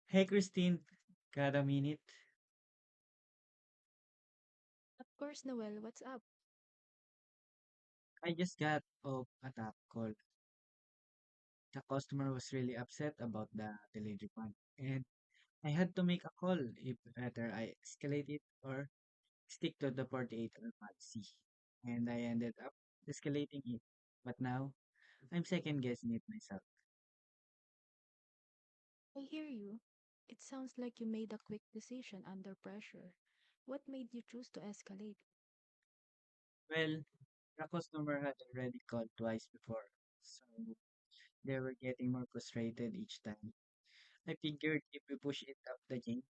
Hey Christine, got a minute? Of course, Noel, what's up? I just got off a tap call. The customer was really upset about the delayed refund, and I had to make a call if whether I escalate it or stick to the 48-hour policy. And I ended up escalating it. But now, I'm second guessing it myself. I hear you. It sounds like you made a quick decision under pressure. What made you choose to escalate? Well, the customer had already called twice before, so they were getting more frustrated each time. I figured if we push it up the chain,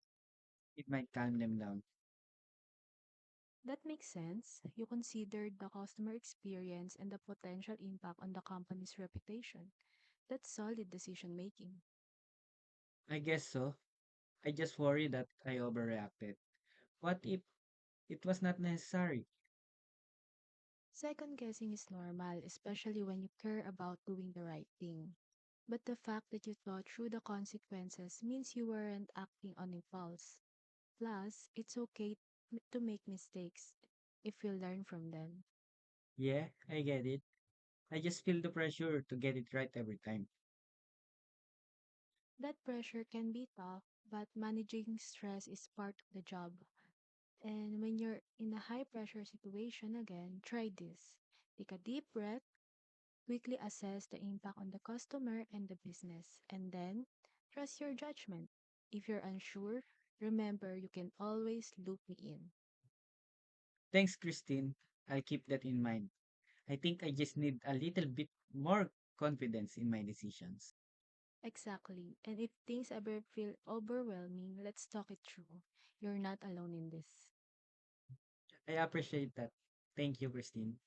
it might calm them down. That makes sense. You considered the customer experience and the potential impact on the company's reputation. That's solid decision making. I guess so. I just worry that I overreacted. What if it was not necessary? Second guessing is normal, especially when you care about doing the right thing. But the fact that you thought through the consequences means you weren't acting on impulse. Plus, it's okay to make mistakes if you learn from them. Yeah, I get it. I just feel the pressure to get it right every time. That pressure can be tough, but managing stress is part of the job. And when you're in a high pressure situation again, try this. Take a deep breath, quickly assess the impact on the customer and the business, and then trust your judgment. If you're unsure, remember you can always loop me in. Thanks, Christine. I'll keep that in mind. I think I just need a little bit more confidence in my decisions. Exactly. And if things ever feel overwhelming, let's talk it through. You're not alone in this. I appreciate that. Thank you, Christine.